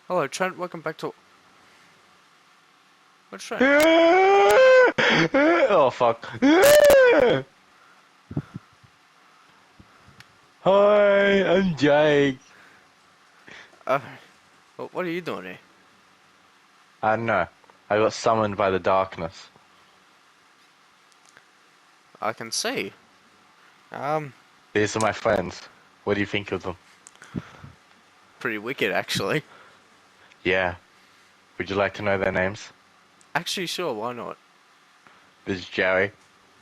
Hello, Trent. Welcome back to. What's Trent? Oh fuck. Hi, I'm Jake. Uh, what are you doing here? I don't know. I got summoned by the darkness. I can see. These are my friends. What do you think of them? Pretty wicked, actually. Yeah. Would you like to know their names? Actually, sure. Why not? This is Jerry,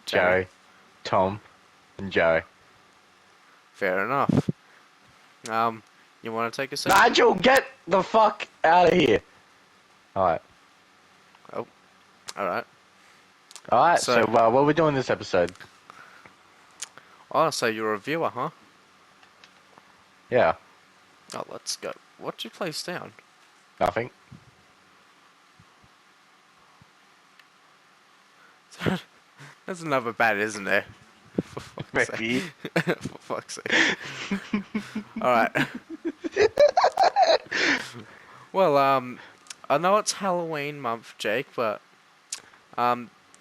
Jerry. Tom, and Joey. Fair enough. You want to take a seat? Nigel, get the fuck out of here. Alright. Oh, all right. Alright, So- so what are we doing this episode? Oh, so you're a viewer, huh? Yeah, Oh, let's go. What'd you place down? nothing. There's another bat, isn't there? For fuck's sake. Maybe. For fuck's sake. Alright. Well, I know it's Halloween month, Jake, but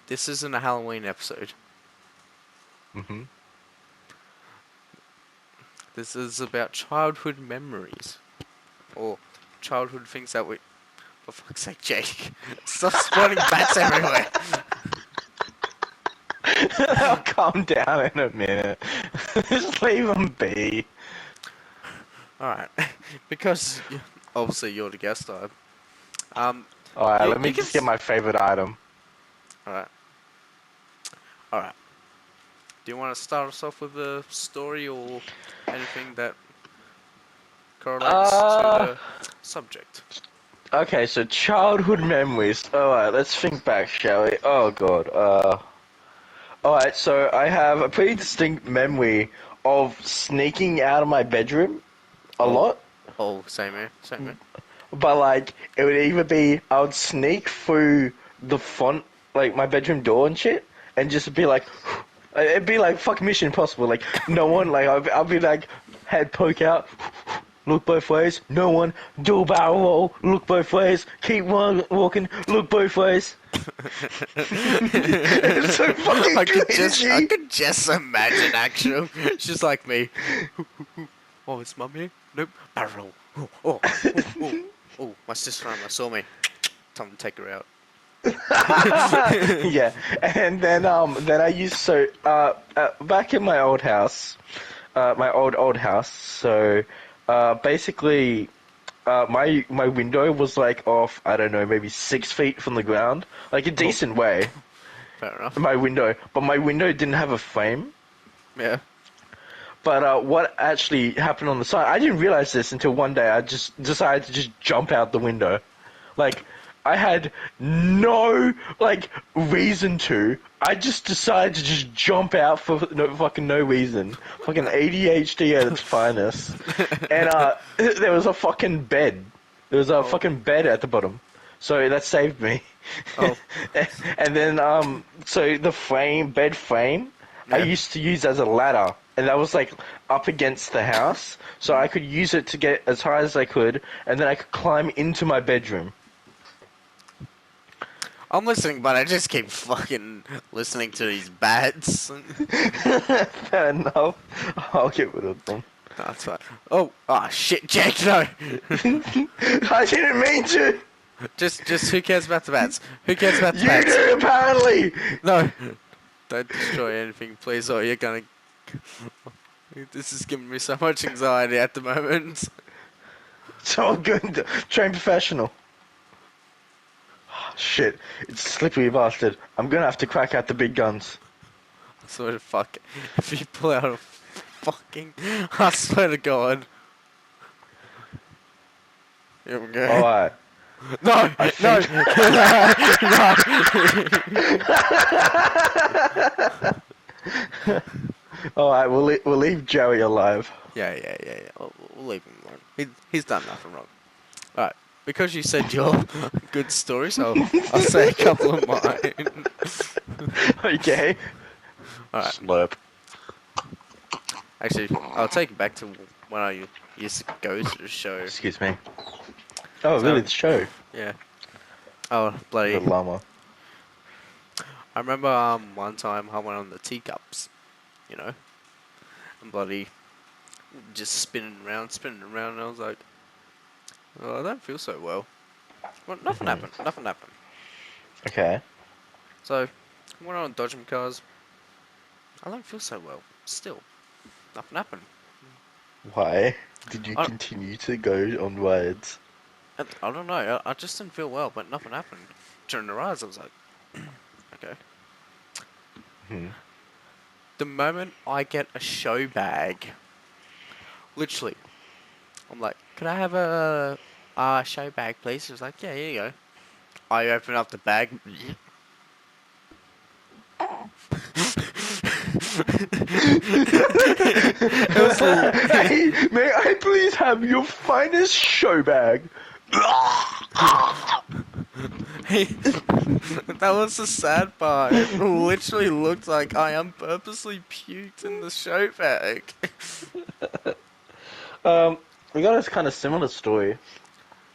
this isn't a Halloween episode. Mhm. This is about childhood memories. Or childhood things that we... For fuck's sake, Jake. Stop spawning bats everywhere. I'll calm down in a minute. Just leave them be. Alright. Because, obviously, you're the guest star. Alright, You- let me you just can get my favorite item. Alright. Alright. Do you want to start us off with a story or anything that correlates to the subject? Okay, so childhood memories. Alright, let's think back, shall we? Oh god. Alright, so I have a pretty distinct memory of sneaking out of my bedroom a lot. Oh, same here. Same here. But like, it would either be I would sneak through the front, like my bedroom door and shit, and just be like, it'd be like fucking Mission Impossible. Like no one, like I'll be like head poke out, look both ways, no one, dual barrel roll, look both ways, keep walking, look both ways. It's so fucking I cringy. could just imagine actually. It's just like me. Oh, it's mummy. Nope. Barrel. Oh, my sister-in-law saw me. Time to take her out. Yeah, and then I used back in my old house, my old house. So basically, my window was like off, I don't know, maybe 6 feet from the ground, like a decent way. Fair enough. My window, but my window didn't have a frame. Yeah. But what actually happened on the side, I didn't realize this until one day I just decided to just jump out the window. Like, I had no, like, reason to. I just decided to just jump out for no reason. Fucking ADHD at its finest. And, there was a fucking bed. There was a fucking bed at the bottom. So that saved me. Oh. And then, so the bed frame, I Yeah. used to use as a ladder. And that was like up against the house, so I could use it to get as high as I could, and then I could climb into my bedroom. I'm listening, but I just keep fucking listening to these bats. Fair enough. I'll get rid of them. That's fine. Oh, shit, Jake, no. I didn't mean to. Just who cares about the bats? Who cares about the You bats? do apparently. No. Don't destroy anything, please, or you're gonna... This is giving me so much anxiety at the moment. It's all good. Trained professional. Shit, it's a slippery bastard. I'm gonna have to crack out the big guns. I swear to fuck. If you pull out a fucking... I swear to God. Here we go. Alright. No! No! Alright, we'll leave Joey alive. Yeah. We'll leave him alone. He's done nothing wrong. Alright. Because you said your good stories, I'll say a couple of mine. Okay. Alright. Slurp. Actually, I'll take it back to when I used to go to the show. Excuse me. Oh, really? So The show? yeah. Oh The bloody! llama. I remember one time I went on the teacups, you know, and bloody just spinning around, and I was like, oh, I don't feel so well. Well, nothing Hmm. happened. Nothing happened. Okay. So I went on dodging cars. I don't feel so well. Still, nothing happened. Why did you I, continue to go on rides? I don't know. I just didn't feel well, but nothing happened. During the rides, I was like, okay. Hmm. The moment I get a show bag, literally, I'm like, could I have a show bag, please? She was like, yeah, here you go. I open up the bag. It was Hey, may I please have your finest show bag? Hey, that was the sad part. It literally looked like I am purposely puked in the show bag. Um, we got a kind of similar story.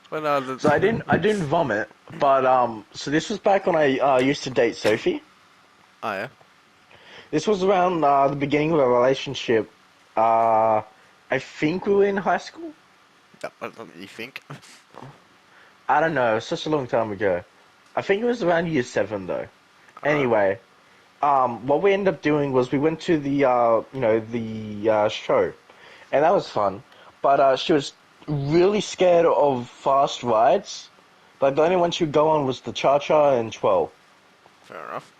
But So I didn't vomit, but so this was back when I used to date Sophie. oh yeah, This was around the beginning of a relationship. Uh, I think we were in high school. what do you think? I don't know. It was such a long time ago. I think it was around year 7 though. Alright. Anyway, what we ended up doing was we went to the the show, and that was fun. But she was really scared of fast rides. Like the only one she would go on was the Cha Cha and 12, Fair enough.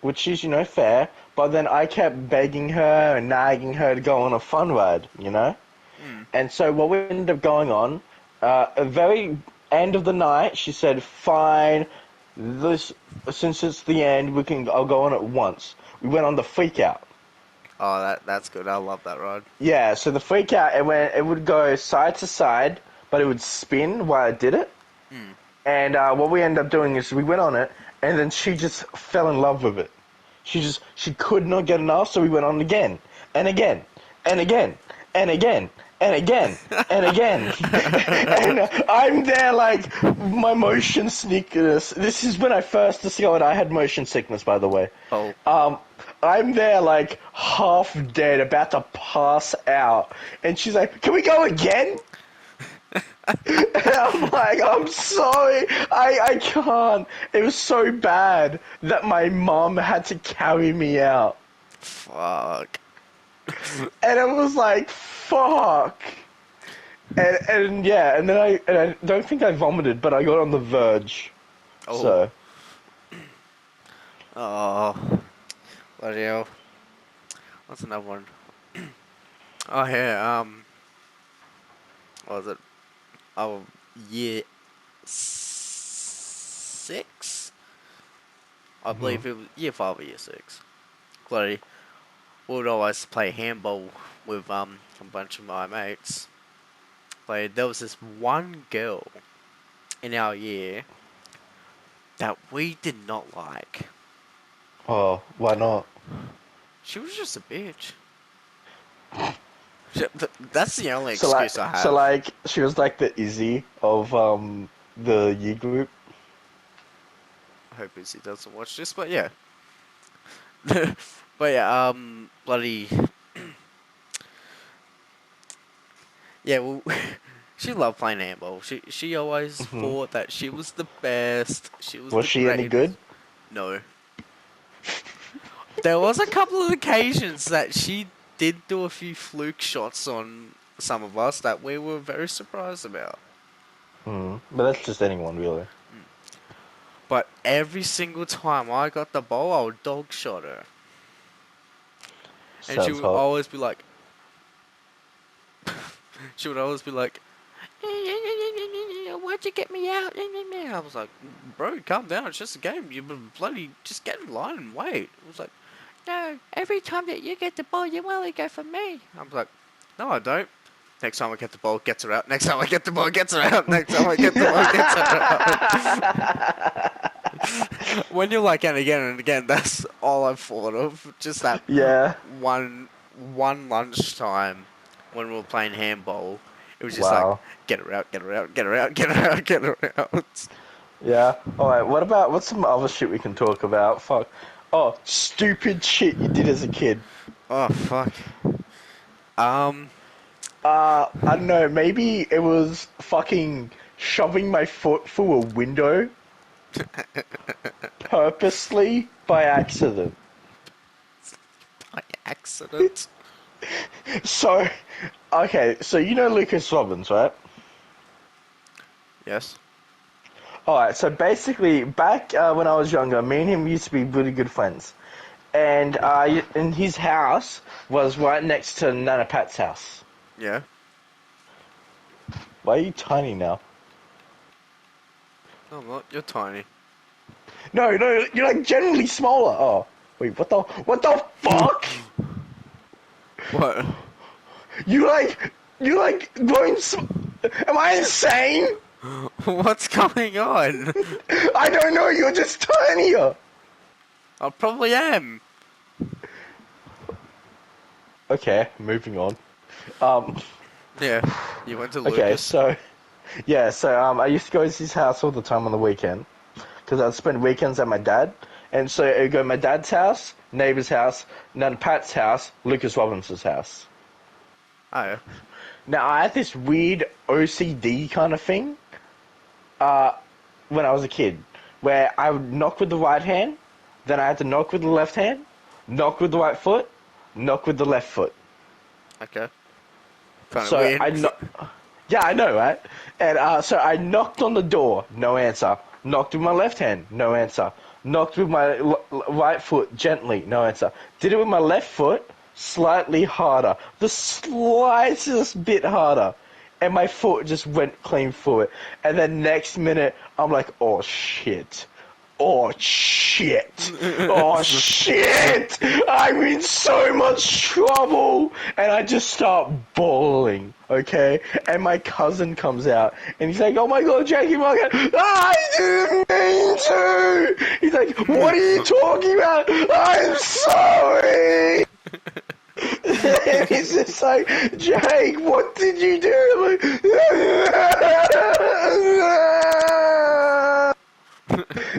which is fair. But then I kept begging her and nagging her to go on a fun ride, Hmm. And so what we ended up going on, at the very end of the night, she said, "Fine, this since it's the end, I'll go on it once." We went on the freak out. Oh, that's good. I love that ride. Yeah, so the freak out, it would go side to side, but it would spin while it did it. Hmm. And what we ended up doing is we went on it, and then she just fell in love with it. She could not get enough, so we went on again, and again, and again, and again, and again, and again. And I'm there like, my motion sickness. This is when I first discovered I had motion sickness, by the way. Oh, I'm there like half dead, about to pass out, and she's like, "Can we go again?" And I'm like, "I'm sorry, I can't." It was so bad that my mom had to carry me out, fuck. and it was like, "Fuck." And yeah, and then I don't think I vomited, but I got on the verge. Oh, So oh, bloody hell. What's another one? Oh yeah. What was it? Oh, year 6. I believe it was year 5 or year 6. Bloody, we would always play handball with a bunch of my mates. Like there was this one girl in our year that we did not like. oh, why not? She was just a bitch. That's the only So like, excuse I so have. like, she was like the Izzy of the year group. I hope Izzy doesn't watch this, but yeah. But yeah, bloody. Yeah, well, she loved playing handball. She always Hmm. thought that she was the best. She was Was the she any greatest. good? No. There was a couple of occasions that she did do a few fluke shots on some of us that we were very surprised about. But that's just anyone, really. But every single time I got the ball, I would dog shot her. And she Sounds would hot. always be like, she would always be like, why'd you get me out? I was like, bro, calm down. It's just a game. You bloody just get in line and wait. It was like, no, every time that you get the ball, you only go for me. I was like, no, I don't. Next time I get the ball, gets her out. Next time I get the ball, gets her out. Next time I get the ball, gets her out. When you're like, and again, that's all I've thought of. Just that Yeah. one lunchtime when we were playing handball, It was just like, Wow. get her out, get her out, get her out, get her out, get her out. Yeah. Alright, what's some other shit we can talk about? Fuck. Oh, stupid shit you did as a kid. Oh fuck. Um. I don't know, maybe it was fucking shoving my foot through a window purposely by accident. By accident. So, okay, so you know Lucas Robbins, right? Yes. Alright, so basically, back when I was younger, me and him used to be really good friends. And his house was right next to Nana Pat's house. Yeah. Why are you tiny now? No, I'm not. You're tiny. No, you're like generally smaller. Oh, wait, what the fuck? What? You like going? Am I insane? What's going on? I don't know. You're just tinier. I probably am. Okay, moving on. Um, Yeah. You went to okay, Lucas. so yeah, so I used to go to his house all the time on the weekend because I'd spend weekends at my dad, and so I'd go to my dad's house, neighbor's house, then Pat's house, Lucas Robinson's house. Oh, yeah. Now I had this weird OCD kind of thing, uh, when I was a kid, where I would knock with the right hand, then I had to knock with the left hand, knock with the right foot, knock with the left foot. Okay. Kind of So weird. yeah, I know, right? And so I knocked on the door, no answer. Knocked with my left hand, no answer. Knocked with my right foot, gently, no answer. Did it with my left foot, slightly harder, the slightest bit harder, and my foot just went clean through it. And then next minute, I'm like, oh shit. Oh shit! Oh shit! I'm in so much trouble! And I just start bawling, okay? And my cousin comes out and he's like, oh my god, Jackie Morgan, I didn't mean to! He's like, what are you talking about? I'm sorry! And he's just like, Jake, what did you do? I'm like,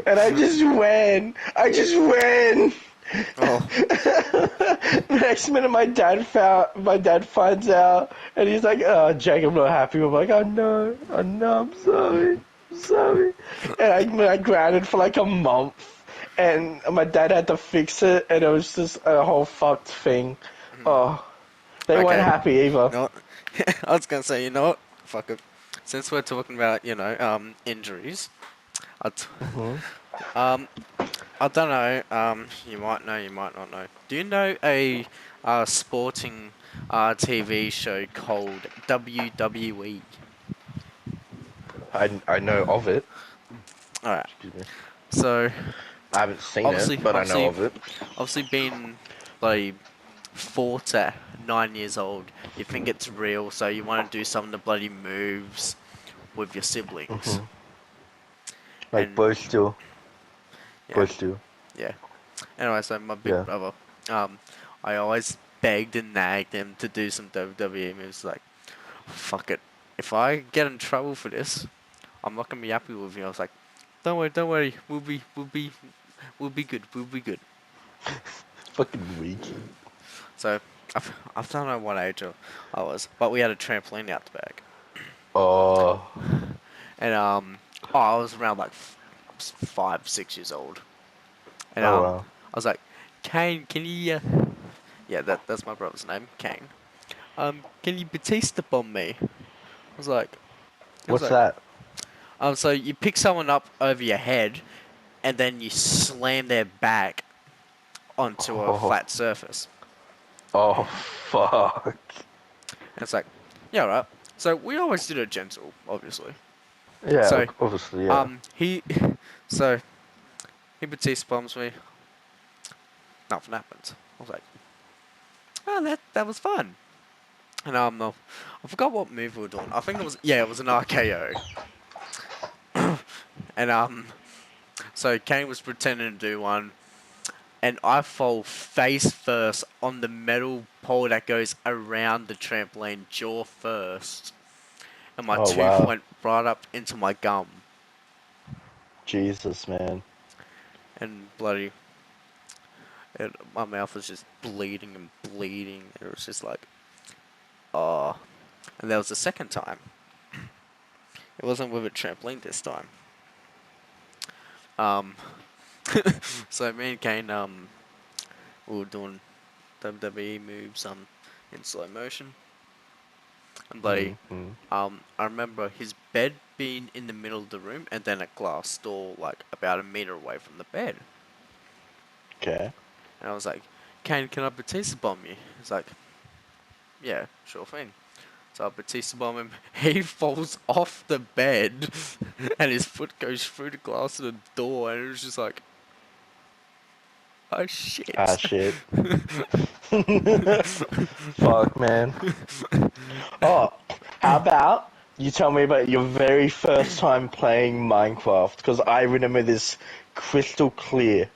and I just ran. I just ran. Oh. Next minute, my dad finds out, and he's like, "Oh, Jake, I'm not happy." I'm like, oh no, I'm sorry, I'm sorry." And I grounded for like a month, and my dad had to fix it, and it was just a whole fucked thing. Oh, they weren't Okay. happy either. You know what? I was gonna say, you know what? Fuck it. Since we're talking about, injuries, I t- Hmm. um, I don't know. You might know, you might not know. Do you know a sporting TV show called WWE? I know of it. All right. Excuse me. So I haven't seen it, obviously, but I know obviously, of it. obviously, being like 4 to 9 years old, you think it's real, so you want to do some of the bloody moves with your siblings, Hmm. Like and both still. yeah, Both still. yeah. Anyway, so my big Yeah. brother, I always begged and nagged him to do some WWE moves. Like, fuck it, if I get in trouble for this, I'm not gonna be happy with you. I was like, don't worry, we'll be good, we'll be good. Fucking weak. So I don't know what age I was, but we had a trampoline out the back, Oh. and I was around like 5, 6 years old, and Oh wow. I was like, Kane, can you? Yeah, that's my brother's name, Kane. Can you Batista bomb me? I was What's like, that? so you pick someone up over your head, and then you slam their back onto a Oh. flat surface. Oh fuck. And it's like, yeah, right. So we always did it gentle, obviously. Yeah, So, obviously, yeah. he, so he Batista bombs me. Nothing happens. I was like, oh, that was fun. And I forgot what move we were doing. I think it was an RKO. And so Kane was pretending to do one, and I fall face first on the metal pole that goes around the trampoline, jaw first. and my Oh tooth wow. went right up into my gum, Jesus, man. and bloody, my mouth was just bleeding and bleeding. It was just like, oh. And that was the second time. It wasn't with a trampoline this time. Um, so me and Kane, we were doing WWE moves, in slow motion. And bloody, Mm-hmm. I remember his bed being in the middle of the room, and then a glass door, like, about a meter away from the bed. Okay. And I was like, Kane, can I Batista bomb you? He's like, yeah, sure thing. So I Batista bomb him. He falls off the bed, and his foot goes through the glass of the door, and it was just like, oh Ah, shit. shit. Fuck, man. Oh, how about you tell me about your very first time playing Minecraft? Because I remember this crystal clear.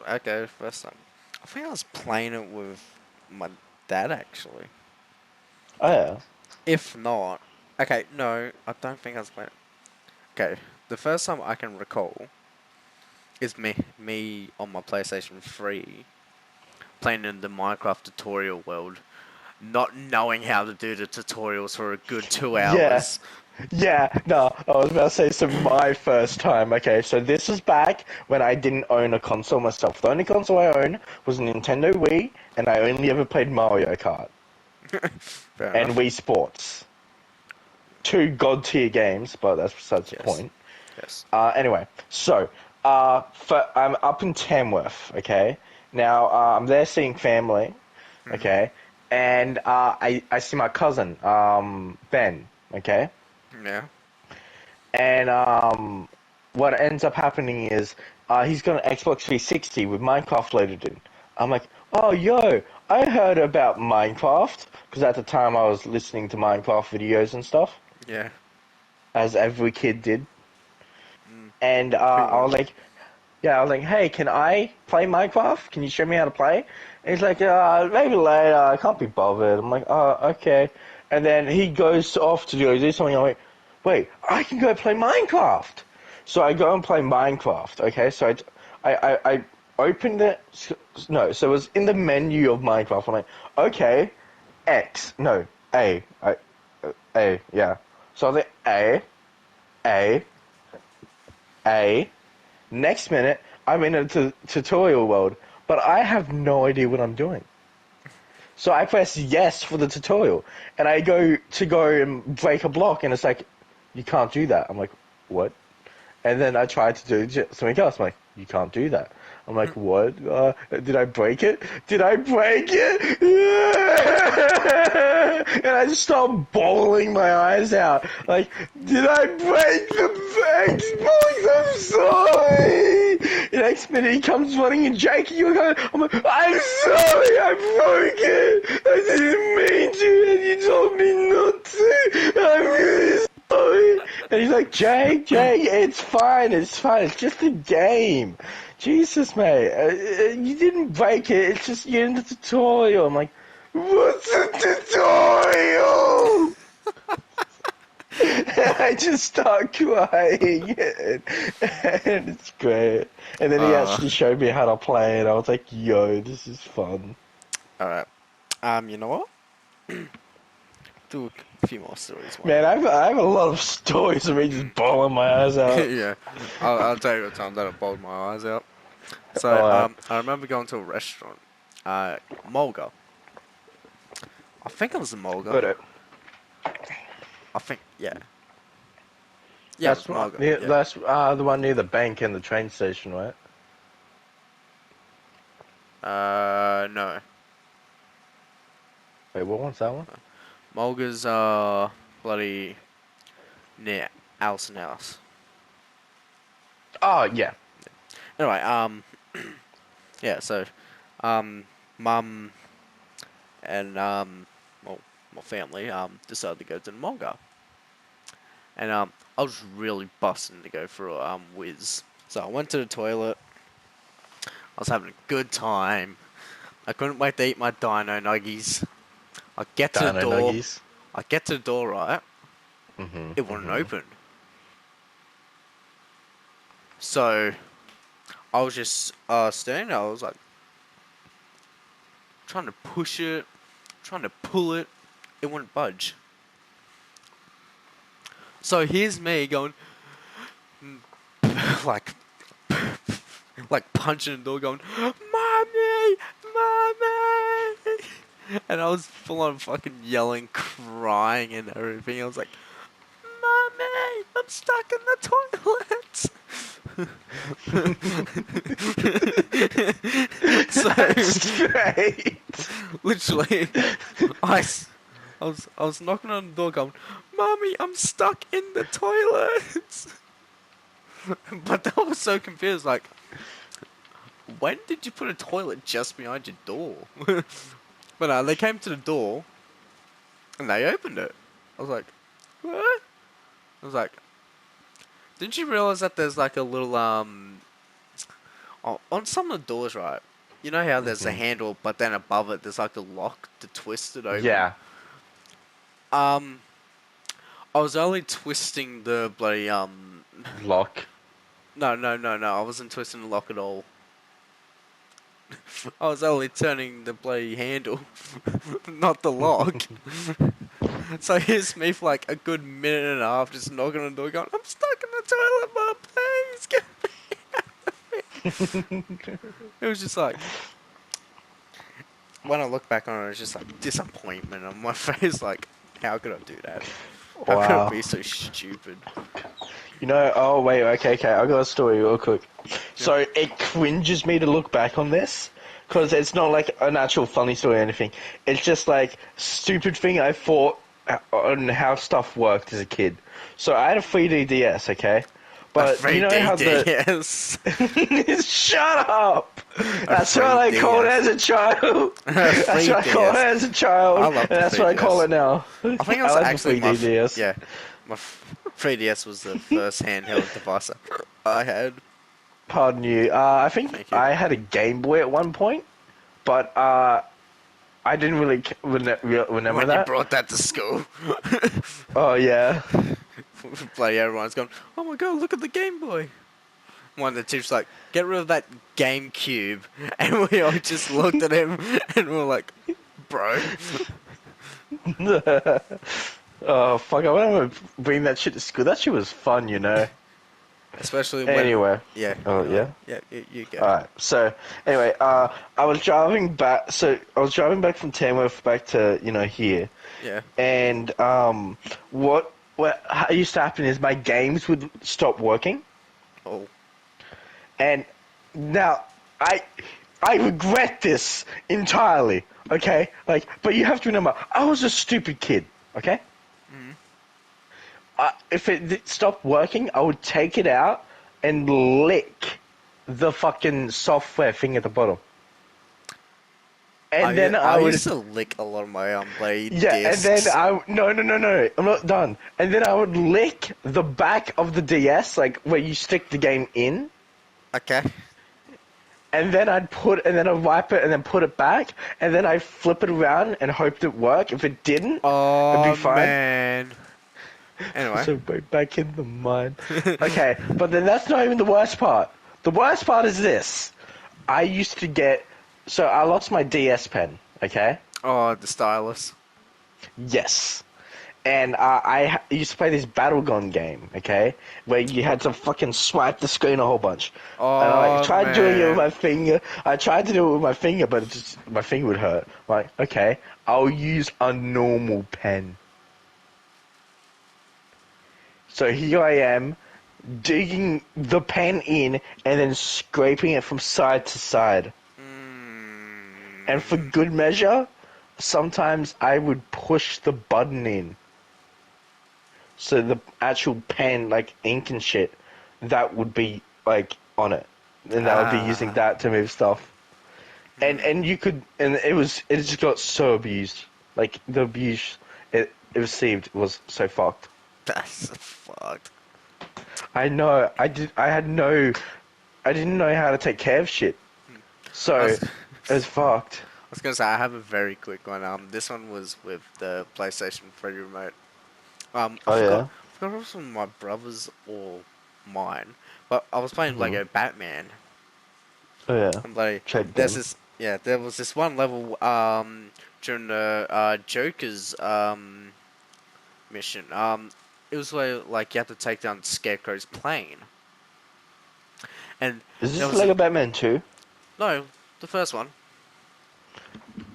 Okay, first time. I think I was playing it with my dad actually. Oh, yeah. If not, okay, no, I don't think I was playing it. Okay, the first time I can recall is me on my PlayStation 3 playing in the Minecraft tutorial world, not knowing how to do the tutorials for a good two Yeah. hours. Yeah, no, I was about to say, so my first time, okay, so this was back when I didn't own a console myself. The only console I owned was a Nintendo Wii, and I only ever played Mario Kart Fair and enough. Wii Sports. Two god tier games, but that's besides the Yes. point. Yes. Anyway, so, I'm up in Tamworth, okay? Now, I'm there seeing family, Mhm. okay? And, I see my cousin, Ben, okay? Yeah. And what ends up happening is he's got an Xbox 360 with Minecraft loaded in. I'm like, oh, yo, I heard about Minecraft because at the time I was listening to Minecraft videos and stuff, Yeah. as every kid did. Mm. And Pretty I was much. like, yeah, I was like, hey, can I play Minecraft? Can you show me how to play? And he's like, maybe later. I can't be bothered. I'm like, oh, okay. And then he goes off to do something. I'm like, wait, I can go play Minecraft. So I go and play Minecraft. Okay, so I opened it. No, so it was in the menu of Minecraft. I'm like, okay, X, no, A, yeah. So I was like, A, A. Next minute, I'm in a tutorial world, but I have no idea what I'm doing. So I press yes for the tutorial, and I go and break a block, and it's like, you can't do that. I'm like, what? And then I tried to do something else. I'm like, you can't do that. I'm like, what? Did I break it? Did I break it? And I just start bawling my eyes out. Like, did I break the Xbox? I'm sorry. The next minute he comes running and Jake, you're going, I'm like, I'm sorry, I broke it. I didn't mean to, and you told me not to. I'm really sorry. And he's like, Jake, it's fine, it's just a game. Jesus, mate, you didn't break it, it's just you're in the tutorial. I'm like, what's a tutorial? And I just start crying, and it's great. And then he Uh, actually showed me how to play, and I was like, yo, this is fun. Alright. You know what? Do a few more stories. Why Man, not? I have a lot of stories of me just bawling my eyes out. Yeah. I'll tell you a time that I bawled my eyes out. So, Alright, I remember going to a restaurant. Mulga. I think it was a Mulga. got it. I think, yeah. Yeah, it was Mulga. Yeah. That's the one near the bank and the train station, right? No. Wait, what one's that one? Mulga's, bloody near Alison House. Oh, yeah. Anyway, yeah, so, mum and, well, my family, decided to go to the Mulga. And, I was really busting to go for a, whiz. So I went to the toilet. I was having a good time. I couldn't wait to eat my dino nuggies. I get to the Dino door. Nuggies. I get to the door, right? it wouldn't open. So I was just standing there. I was like trying to push it, trying to pull it. It wouldn't budge. So here's me going like punching the door, going, "Mommy, mommy!" And I was full on fucking yelling, crying, and everything. I was like, "Mommy, I'm stuck in the toilet." That's great. Literally, I was knocking on the door, going, "Mommy, I'm stuck in the toilet." But I was so confused, like, when did you put a toilet just behind your door? But they came to the door, and they opened it. I was like, what? I was like, didn't you realize that there's like a little, on some of the doors, right? You know how there's a handle, but then above it, there's like a lock to twist it open? Yeah. I was only twisting the bloody, Lock. No, I wasn't twisting the lock at all. I was only turning the bloody handle, not the lock. So here's me for like a good minute and a half just knocking on the door going, "I'm stuck in the toilet, Mom, please get me out." It was just like, when I look back on it, it's just like disappointment on my face, like, how could I do that? How could I Wow. be so stupid? You know, oh wait, okay, I got a story real quick. So it cringes me to look back on this, because it's not like an actual funny story or anything. It's just like stupid thing I thought on how stuff worked as a kid. So I had a 3D DS, okay? But you know how the... yes. Shut up! That's what I called it as a child. That's what I called it as a child. I love and that's what I call it now. I think it was like actually the 3D DS. yeah, my 3DS was the first handheld device I had. Pardon you. I think Thank you. I had a Game Boy at one point, but I didn't really remember When that. you brought that to school, Oh yeah. bloody everyone's gone, "Oh my god, look at the Game Boy." One of the teachers like, "Get rid of that GameCube," and we all just looked at him and we were like, "Bro." Oh fuck! I remember bringing that shit to school. That shit was fun, you know. Especially when... Anyway. Yeah. Oh yeah. Yeah, you go. Alright, so anyway, I was driving back. So I was driving back from Tamworth back to here, Yeah. and what used to happen is my games would stop working, Oh. and now I regret this entirely. Okay, like, but you have to remember, I was a stupid kid. Okay. If it stopped working, I would take it out and lick the fucking software thing at the bottom. And then I would used to lick a lot of my blade and discs. then no, I'm not done. And then I would lick the back of the DS, like where you stick the game in. Okay. And then I'd wipe it and then put it back, and then I'd flip it around and hope it worked. If it didn't, it'd be fine. Man. Anyway. So right back in the mud. Okay, but then that's not even the worst part. The worst part is this. I used to get... So I lost my DS pen, okay? Oh, the stylus. Yes. And I used to play this Battlegun game, okay? Where you had to fucking swipe the screen a whole bunch. Oh, and I tried doing it with man. my finger. I tried to do it with my finger, but my finger would hurt. I'm like, okay, I'll use a normal pen. So here I am, digging the pen in and then scraping it from side to side. And for good measure, sometimes I would push the button in. So the actual pen, like ink and shit, that would be like on it. And I would be using that to move stuff. And you could, and it just got so abused. Like the abuse it received was so fucked. That's fucked. I know. I didn't know how to take care of shit. So it was fucked. I was gonna say I have a very quick one. This one was with the PlayStation 3 remote. I Oh forgot, yeah. if it was from my brother's or mine, but I was playing Mhm. Lego Batman. Oh yeah. And like, Check them. there was this one level during the Joker's mission. It was where like you had to take down Scarecrow's plane, and Is there this was Lego Batman 2? no, the first one.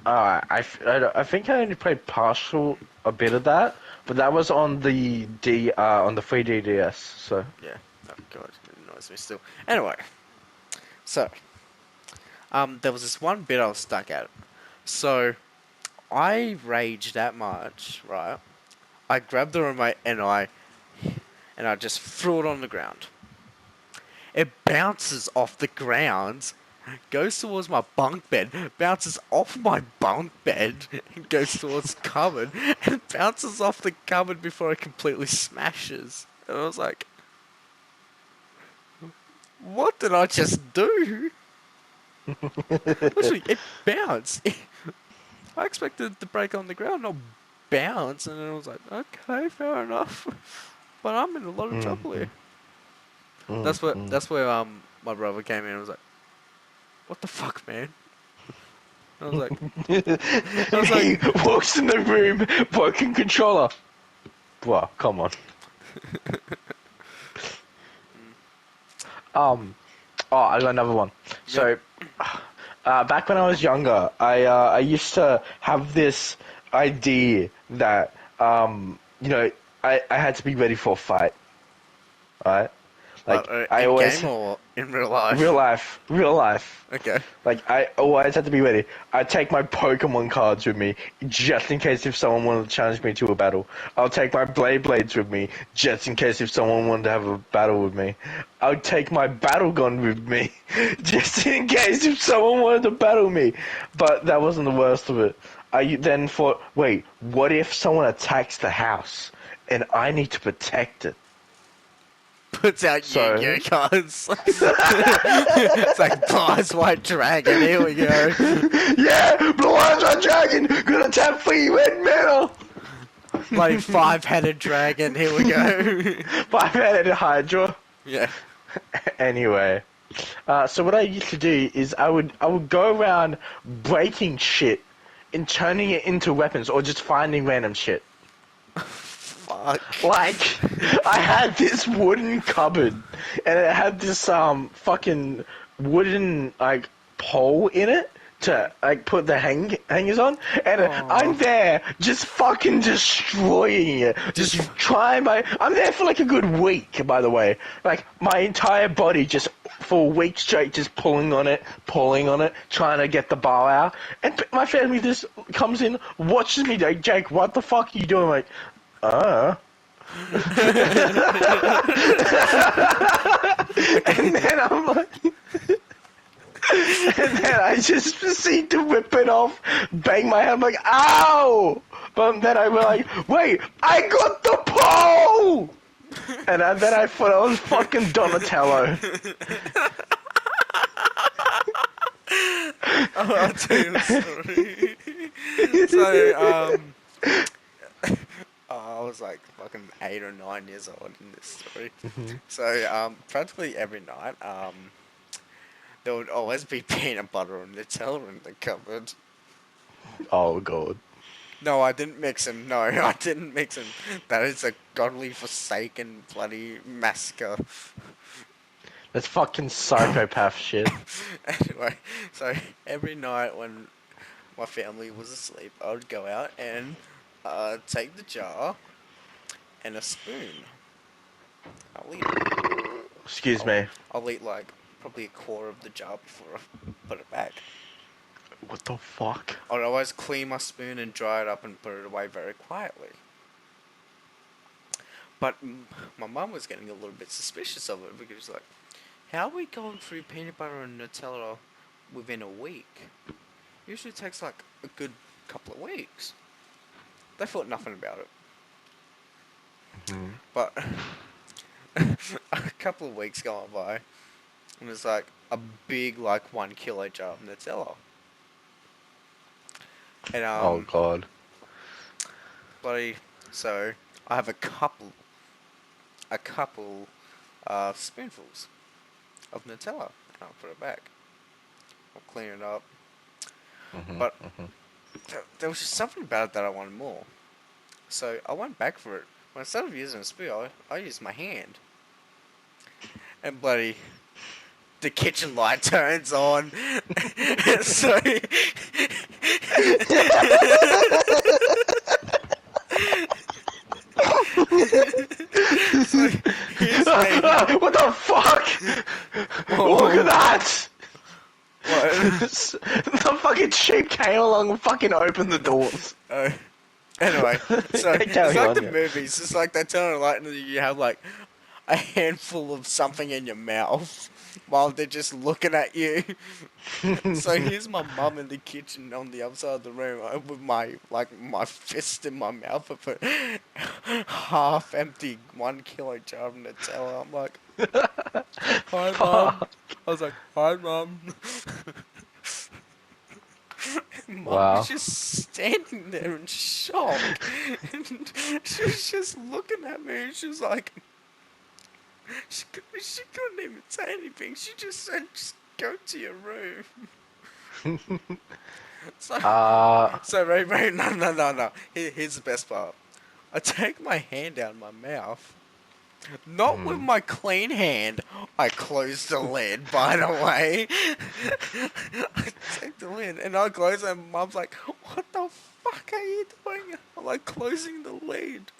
I think I only played partial a bit of that, but that was on the 3DDS. So Yeah. Oh god, it annoys me still. Anyway, so there was this one bit I was stuck at. So I raged that much, right? I grabbed the remote and I just threw it on the ground. It bounces off the ground, goes towards my bunk bed, bounces off my bunk bed, and goes towards the cupboard, and bounces off the cupboard before it completely smashes. And I was like, what did I just do? Literally, it bounced. I expected it to break on the ground, not bounce, and then I was like, okay, fair enough. But I'm in a lot of trouble mm, here. mm, mm. That's where my brother came in and was like, what the fuck, man? I was like, I was He like, walks in the room, broken controller. Bro, come on. Um, oh, I got another one. yep. So, back when I was younger, I used to have this idea that I had to be ready for a fight, right? But Like I in always game or in real real life? life, real life. Okay. Like I always had to be ready. I take my Pokemon cards with me just in case if someone wanted to challenge me to a battle. I'll take my Blades with me just in case if someone wanted to have a battle with me. I'll take my battle gun with me just in case if someone wanted to battle me. But that wasn't the worst of it. I then thought, wait, what if someone attacks the house and I need to protect it? Puts out Yu-Gi-Oh So cards. It's like Blast White Dragon, here we go. yeah, Blue Eyes Red Dragon, gonna tap for you red metal. Bloody five-headed dragon, here we go. Five-headed Hydra. Yeah. Anyway, so what I used to do is I would go around breaking shit and turning it into weapons or just finding random shit. Fuck. Like, I had this wooden cupboard and it had this fucking wooden like pole in it to like put the hangers on, and Aw. I'm there just fucking destroying it, just trying my. I'm there for like a good week, by the way. Like my entire body just for a week straight, just pulling on it, trying to get the bar out. And my family just comes in, watches me like, Jake, what the fuck are you doing? Like, uh. Okay. And then I'm like, and then I just proceed to whip it off, bang my head, I'm like, ow! But then I was like, wait, I got the pole! And then I thought I was fucking Donatello. I'll tell you a story. So, I was like fucking 8 or 9 years old in this story. So, practically every night, there would always be peanut butter and Nutella in the cupboard. Oh god. No, I didn't mix them. No, I didn't mix them. That is a godly forsaken bloody massacre. That's fucking psychopath shit. Anyway, so every night when my family was asleep, I would go out and take the jar and a spoon. I'll eat it. Excuse I'll, me. I'll eat like probably a quarter of the jar before I put it back. What the fuck? I'd always clean my spoon and dry it up and put it away very quietly. But my mum was getting a little bit suspicious of it because like, how are we going through peanut butter and Nutella within a week? Usually takes like a good couple of weeks. They thought nothing about it. Mm-hmm. But a couple of weeks gone by, and it's like a big like 1 kilo jar of Nutella. And Oh god. bloody so I have a couple spoonfuls of Nutella. And I'll put it back. I'll clean it up. Mhm. But Mhm. there was just something about it that I wanted more. So I went back for it. When instead of using a spoon, I used my hand. And bloody, the kitchen light turns on. So, so here's me. What the fuck? Look at Whoa. that! What? The fucking sheep came along and fucking opened the doors. Uh, anyway, so it's Carry like on, the yeah. movies. It's like they turn on a light and then you have like a handful of something in your mouth while they're just looking at you. So here's my mum in the kitchen on the other side of the room with my fist in my mouth of a half empty 1 kilo jar of Nutella. I'm like, hi mum. Fuck. I was like, hi mum. Mum was Wow. just standing there in shock. And she was just looking at me and she was like, she couldn't even say anything. She just said, just go to your room. So, Uh, Ray, no. Here's the best part. I take my hand out of my mouth. Not with my clean hand. I close the lid, by the way. I take the lid and I close it and Mum's like, what the fuck are you doing? I'm like closing the lid.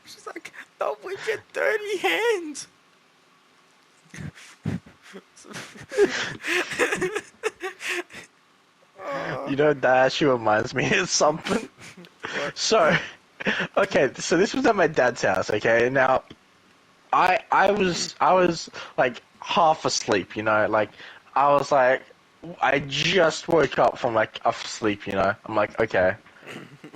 She's like, not with your dirty hands. you know, that actually reminds me of something. What? So, okay, so this was at my dad's house, okay? Now, I was like half asleep, you know, like I was like I just woke up from like sleep, you know. I'm like, okay,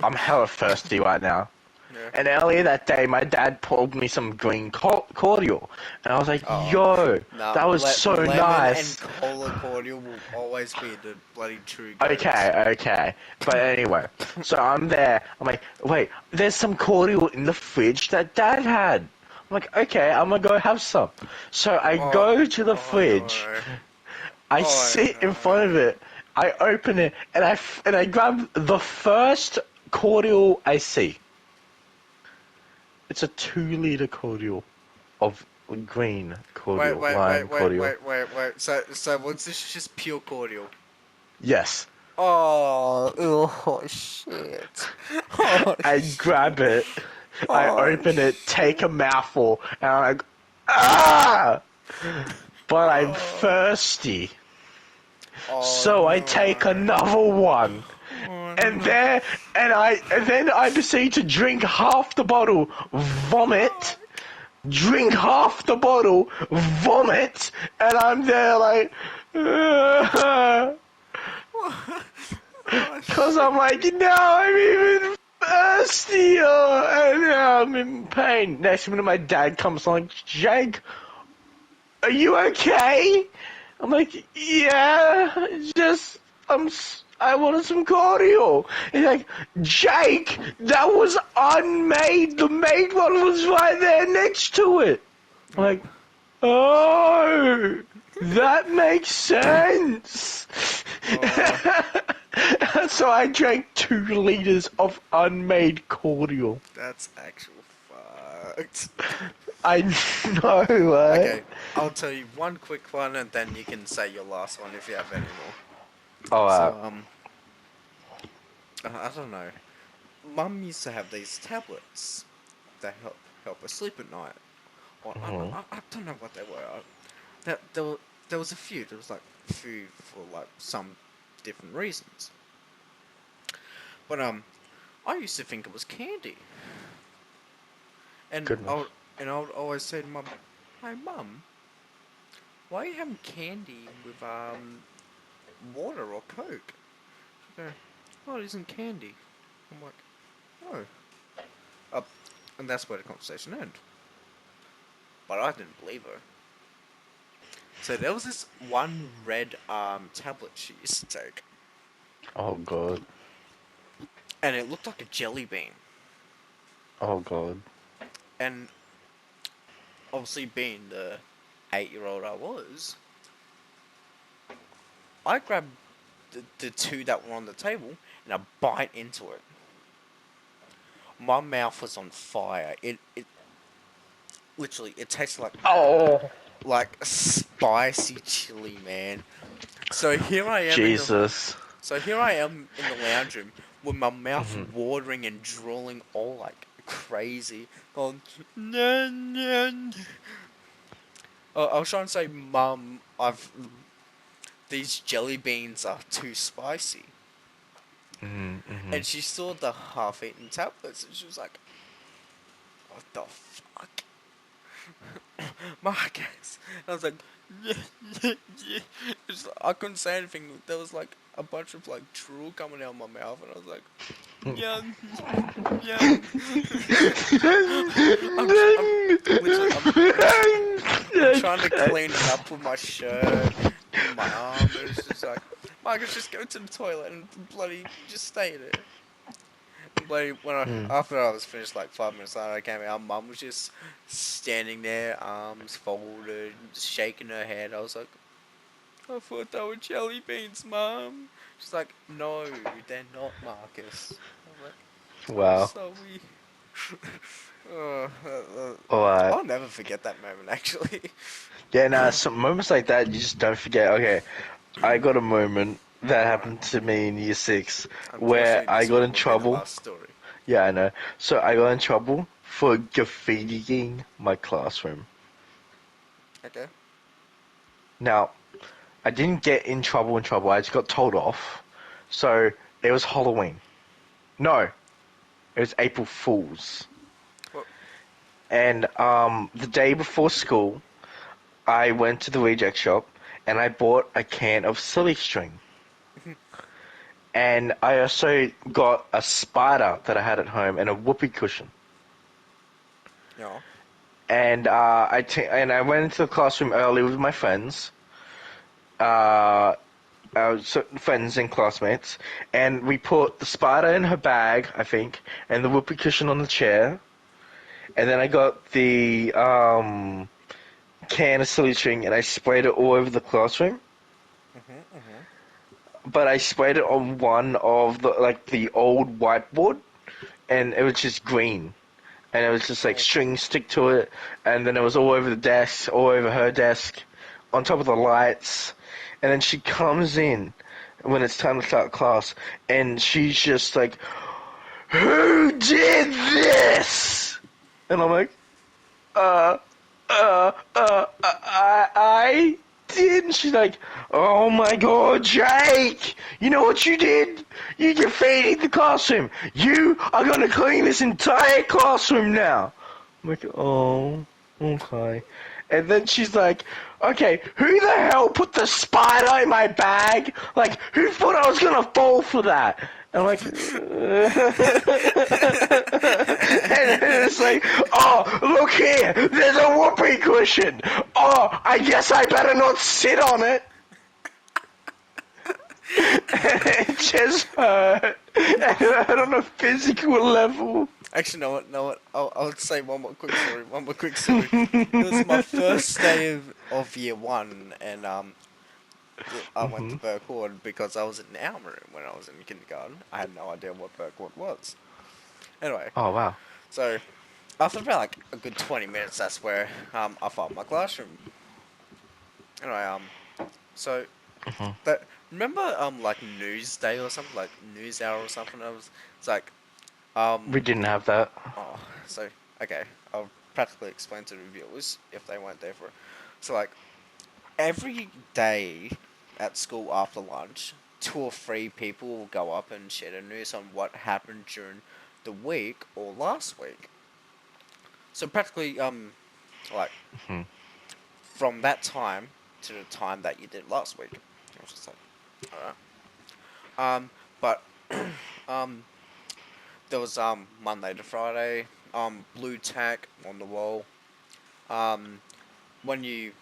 I'm hella thirsty right now. Yeah. And earlier that day, my dad poured me some green cordial, and I was like, Oh, yo, no, that was so lemon and nice. cola cordial will always be the bloody true goats. Okay. But anyway, so I'm there. I'm like, wait, there's some cordial in the fridge that Dad had. I'm like, okay, I'm gonna go have some. So I Oh, go to the oh fridge. no. I Oh sit in front no. of it. I open it and I grab the first cordial I see. It's a 2 liter cordial of green cordial, lime cordial. Wait. So was this just pure cordial? Yes. Oh shit. Oh I shit. grab it, I Oh open it, take shit. a mouthful, and I'm like, ah! But I'm Oh, thirsty. oh So I take no. another one. Oh And no. there, and then I proceed to drink half the bottle, vomit, drink half the bottle, vomit, and I'm there like, Oh cause shit. I'm like, now I'm even thirstier, and now I'm in pain. Next minute, my dad comes like, Jake, are you okay? I'm like, yeah, just, I wanted some cordial. He's like, Jake, that was unmade. The made one was right there next to it. I'm like, oh, that makes sense. Oh, So I drank 2 liters of unmade cordial. that's actual fucked. I know, right? Okay, I'll tell you one quick one and then you can say your last one if you have any more. Oh, So, I don't know. Mum used to have these tablets that help her sleep at night. Or, mhm. I don't know what they were. There was a few. There was like a few for like some different reasons. But I used to think it was candy. And Goodness. I would always say to Mum, "Hey Mum, why are you having candy with water or Coke?" She'd go, "Oh, it isn't candy." I'm like, "Oh." Uh, and that's where the conversation ended. But I didn't believe her. So there was this one red tablet she used to take, Oh god. and it looked like a jelly bean. Oh god. And obviously, being the 8-year-old I was, I grabbed the two that were on the table and I bite into it. My mouth was on fire. It literally it tasted Oh, like a spicy chili, man. So here I am in the Jesus. so here I am in the lounge room with my mouth Hmm. watering and drooling all like crazy. Going, no, no. I was trying to say, Mum, these jelly beans are too spicy. Hmm. Hmm. And she saw the half-eaten tablets, and she was like, "What the fuck, Marcus?" And I was like, "Yeah, yeah, yeah." I couldn't say anything. There was like a bunch of like drool coming out of my mouth, and I was like, "Yeah, yeah." I'm literally, I'm trying to clean it up with my shirt, with my arm, and it's just like, Marcus, just go to the toilet and bloody just stay there. And bloody Mm. after I was finished, like 5 minutes later, I came out. Mum was just standing there, arms folded, just shaking her head. I was like, I thought they were jelly beans, Mum. She's like, no, they're not, Marcus. I was like, I'm Wow. sorry. Oh, Alright. I'll never forget that moment, actually. Yeah, nah, some moments like that you just don't forget. Okay, I got a moment that Alright. happened to me in year six where Unfortunately, I this got one in will be the trouble. last story. Yeah, I know. So I got in trouble for graffitiing my classroom. Okay. Now, I didn't get in trouble. I just got told off. So it was Halloween. No, it was April Fool's. Well, And the day before school, I went to the reject shop and I bought a can of silly string. And I also got a spider that I had at home and a whoopee cushion. yeah. And I went into the classroom early with my friends, uh, friends and classmates, and we put the spider in her bag, I think, and the whoopee cushion on the chair. And then I got the can of silly string and I sprayed it all over the classroom. Mhm. Mhm. But I sprayed it on one of the old whiteboard, and it was just green. And it was just like Okay. strings stick to it, and then it was all over the desk, all over her desk, on top of the lights. And then she comes in when it's time to start class, and she's just like, "Who did this?" And I'm like, uh, I did. And she's like, "Oh my God, Jake, you know what you did? You defeated the classroom. You are going to clean this entire classroom now." I'm like, "Oh, okay." And then she's like, "Okay, who the hell put the spider in my bag? Like, who thought I was going to fall for that?" And I'm like, and it's like, "Oh, look here, there's a whoopee cushion. Oh, I guess I better not sit on it." It just hurt. It hurt on a physical level. Actually, know what? Know what? I'll say one more quick story. One more quick story. It was my first day of year one, and I went to Hmm. Burkwood because I was in Almaroom when I was in kindergarten. I had no idea what Burkwood was. Anyway, Oh, wow. so after about like a good 20 minutes, that's where I found my classroom. Anyway, so Hmm. that remember like Newsday or something like News Hour or something. It's like We um didn't have that. oh so okay, I'll practically explain to the viewers if they weren't there for it. So like every day at school after lunch, two or three people will go up and share the news on what happened during the week or last week. So practically, like Hmm. from that time to the time that you did last week. I was just like, alright. But um, there was Monday to Friday, blue tack on the wall. Um, when you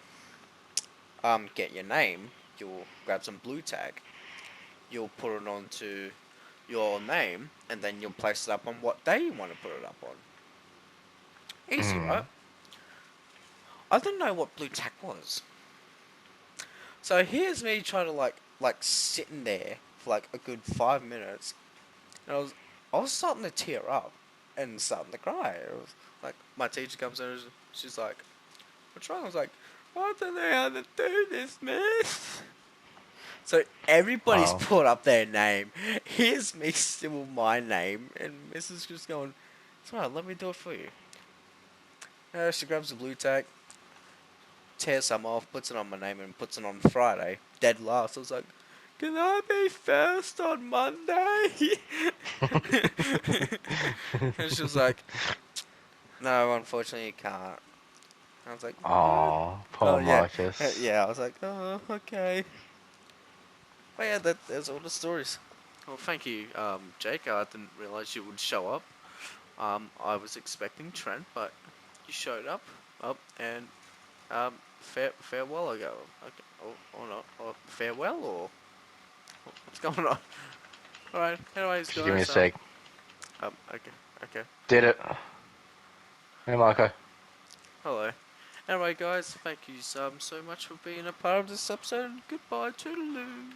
get your name, you'll grab some blue tack. You'll put it onto your name, and then you'll place it up on what day you want to put it up on. Easy, right? I didn't know what blue tack was. So here's me trying to like sitting there for like a good 5 minutes, and I was starting to tear up and starting to cry. It was like my teacher comes in, and she's like, "What's wrong?" I was like, "I don't know how to do this, miss." So everybody's Wow. put up their name. Here's me still my name, and Mrs. just going, "It's alright, let me do it for you." She grabs the blue tack, tears some off, puts it on my name, and puts it on Friday. Dead last. I was like, "Can I be first on Monday?" And she was like, "No, unfortunately you can't." I was like, "What?" Oh, Oh poor yeah, Marcus. yeah. I was like, "Oh, okay." But yeah, there's all the stories. Well, thank you, Jake. I didn't realize you would show up. I was expecting Trent, but you showed up. And farewell. I go. Okay, or not. Or farewell, or what's going on? All right. Anyways, Just give me a guys. sec. Okay. Okay. Did it. Hey, Marco. Hello. Anyway, guys, thank you so much for being a part of this episode. Goodbye, toodaloo.